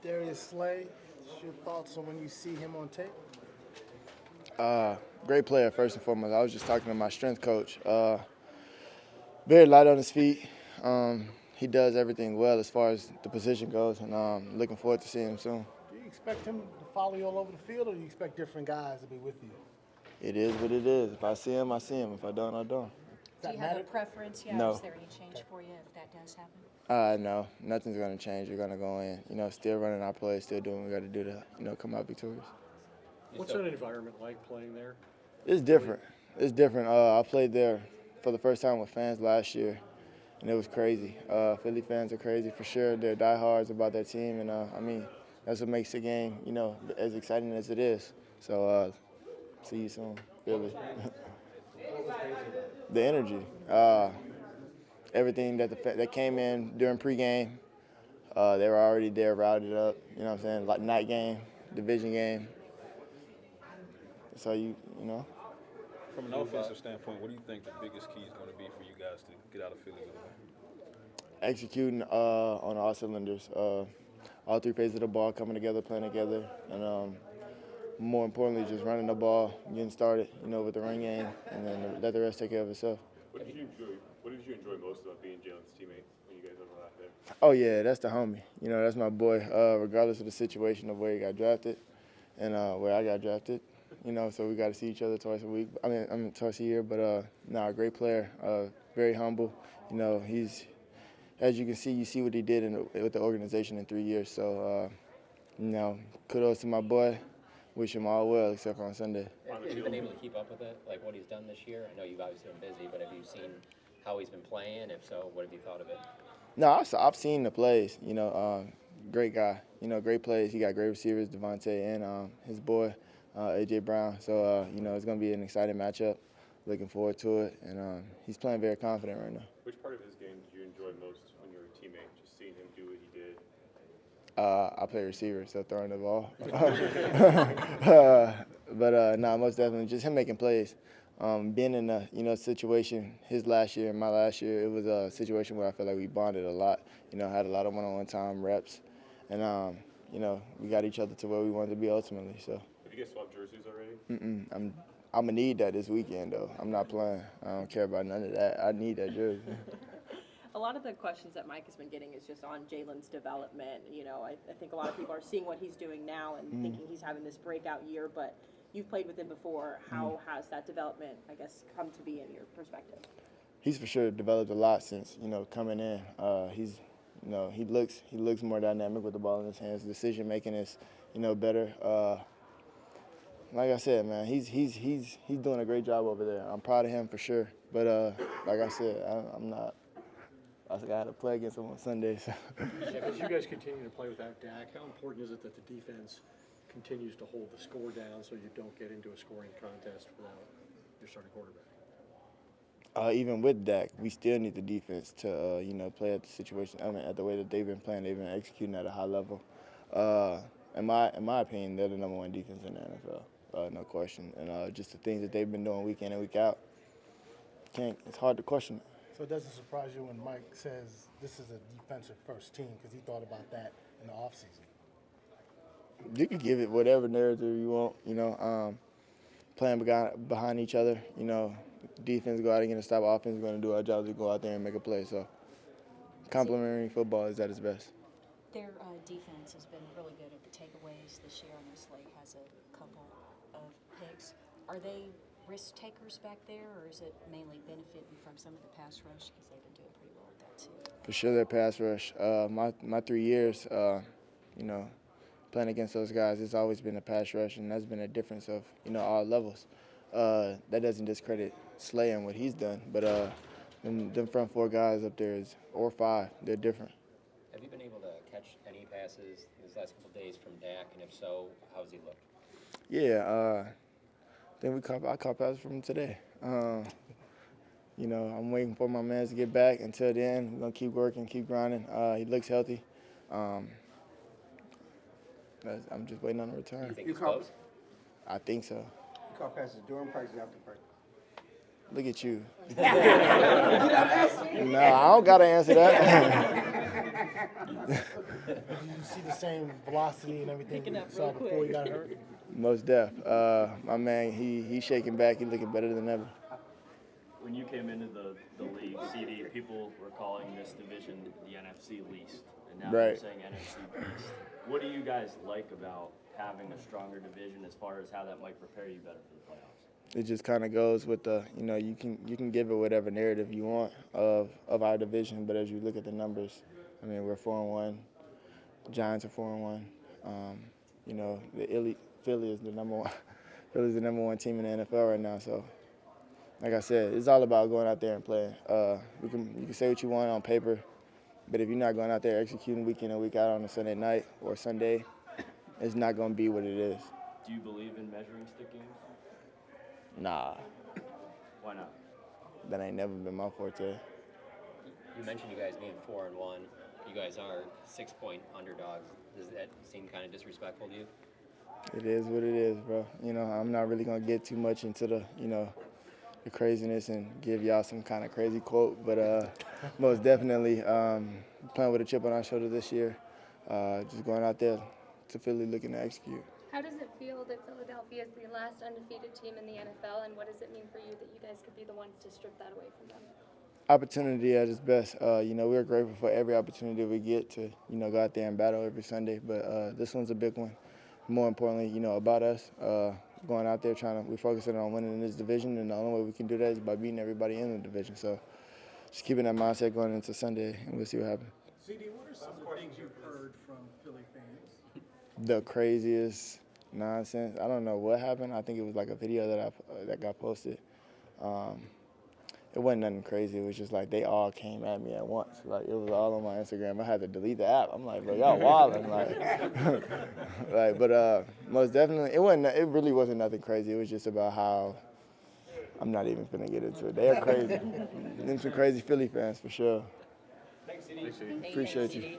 Darius Slay, your thoughts on when you see him on tape? Great player, first and foremost. I was just talking to my strength coach. Very light on his feet. He does everything well as far as the position goes, and looking forward to seeing him soon. Do you expect him to follow you all over the field, or do you expect different guys to be with you? It is what it is. If I see him, I see him. If I don't, I don't. Do you have a preference? Yeah. No. Is there any change for you if that does happen? No, nothing's going to change. We're going to go in, still running our plays, still doing what we got to do to, come out victorious. What's that environment like playing there? It's different. It's different. I played there for the first time with fans last year, and it was crazy. Philly fans are crazy for sure. They're diehards about their team, and that's what makes the game, as exciting as it is. So, see you soon, Philly. The energy, everything that came in during pregame, they were already there, routed up. You know what I'm saying? Like night game, division game. So From an offensive standpoint, what do you think the biggest key is going to be for you guys to get out of Philly with it? Executing on all cylinders. All three phases of the ball coming together, playing together, and more importantly, just running the ball, getting started, with the run game, and then let the rest take care of itself. What did you enjoy most about being Jalen's teammate when you guys overlapped there? Oh yeah, that's the homie. That's my boy. Regardless of the situation of where he got drafted and where I got drafted, so we got to see each other twice a week. Twice a year. But great player. Very humble. He's, as you can see, you see what he did with the organization in 3 years. So, kudos to my boy. Wish him all well, except for on Sunday. Have you been able to keep up with it, like what he's done this year? I know you've obviously been busy, but have you seen how he's been playing? If so, what have you thought of it? No, I've seen the plays. Great guy. Great plays. He got great receivers, Devontae and his boy, A.J. Brown. So, it's going to be an exciting matchup. Looking forward to it. And he's playing very confident right now. Which part of his game did you enjoy most when you were a teammate, just seeing him do what he did? I play receiver, so throwing the ball. But most definitely just him making plays. Being in a situation, his last year and my last year, it was a situation where I felt like we bonded a lot. Had a lot of one-on-one time, reps, and we got each other to where we wanted to be ultimately. So. Have you guys swapped jerseys already? I'm gonna need that this weekend though. I'm not playing. I don't care about none of that. I need that jersey. A lot of the questions that Mike has been getting is just on Jalen's development. I think a lot of people are seeing what he's doing now and thinking he's having this breakout year, but you've played with him before. How has that development, come to be in your perspective? He's for sure developed a lot since, coming in. He looks more dynamic with the ball in his hands. Decision making is, better. Like I said, man, he's doing a great job over there. I'm proud of him for sure. But like I said, I'm not. I got to play against him on Sunday. So. As you guys continue to play without Dak, how important is it that the defense continues to hold the score down so you don't get into a scoring contest without your starting quarterback? Even with Dak, we still need the defense to, play at the situation. At the way that they've been playing, they've been executing at a high level. In my opinion, they're the number one defense in the NFL, no question. And just the things that they've been doing week in and week out, it's hard to question it. So it doesn't surprise you when Mike says this is a defensive first team because he thought about that in the offseason? You can give it whatever narrative you want, playing behind each other. Defense go out and get a stop, offense is going to do our job to go out there and make a play. So complementary football is at its best. Their defense has been really good at the takeaways this year, and this league has a couple of picks. Are they risk takers back there, or is it mainly benefiting from some of the pass rush because they've been doing pretty well with that too? For sure, their pass rush. My 3 years, playing against those guys, it's always been a pass rush, and that's been a difference of all levels. That doesn't discredit Slay and what he's done, but them front four guys up there or five, they're different. Have you been able to catch any passes these last couple of days from Dak, and if so, how's he look? Yeah, I caught passes from him today. I'm waiting for my man to get back. Until then, we're gonna keep working, keep grinding. He looks healthy. I'm just waiting on a return. You think it's close? I think so. You caught passes during practice and after practice. Look at you. No, I don't gotta answer that. Did you see the same velocity and everything Picking you up saw real before quick. you got hurt? Most def. My man, he's shaking back. He's looking better than ever. When you came into the league, CeeDee, people were calling this division the NFC least, and now they're Right. saying NFC East. What do you guys like about having a stronger division as far as how that might prepare you better for the playoffs? It just kind of goes with the, you can give it whatever narrative you want of our division, but as you look at the numbers, I mean, we're 4-1. Giants are 4-1. The elite Philly is the number one. Philly's the number one team in the NFL right now. So, like I said, it's all about going out there and playing. You can say what you want on paper, but if you're not going out there executing week in and week out on a Sunday night or Sunday, it's not going to be what it is. Do you believe in measuring stick games? Nah, Why not? that ain't never been my forte. You mentioned you guys being 4-1. You guys are 6-point underdogs. Does that seem kind of disrespectful to you? It is what it is, bro. I'm not really going to get too much into the craziness and give y'all some kind of crazy quote, but most definitely playing with a chip on our shoulder this year, just going out there to Philly looking to execute. How does it feel that Philadelphia is the last undefeated team in the NFL, and what does it mean for you that you guys could be the ones to strip that away from them? Opportunity at its best. We're grateful for every opportunity we get to, go out there and battle every Sunday, but this one's a big one. More importantly, about us, going out there we're focusing on winning in this division, and the only way we can do that is by beating everybody in the division. So just keeping that mindset going into Sunday, and we'll see what happens. CeeDee, what are some of the things you've heard from Philly fans? The craziest nonsense. I don't know what happened. I think it was like a video that got posted. It wasn't nothing crazy. It was just like they all came at me at once. Like it was all on my Instagram. I had to delete the app. I'm like, bro, y'all wilding. But most definitely, it really wasn't nothing crazy. It was just about how I'm not even gonna get into it. They're crazy. Them some crazy Philly fans for sure. Thanks, CeeDee. Appreciate you.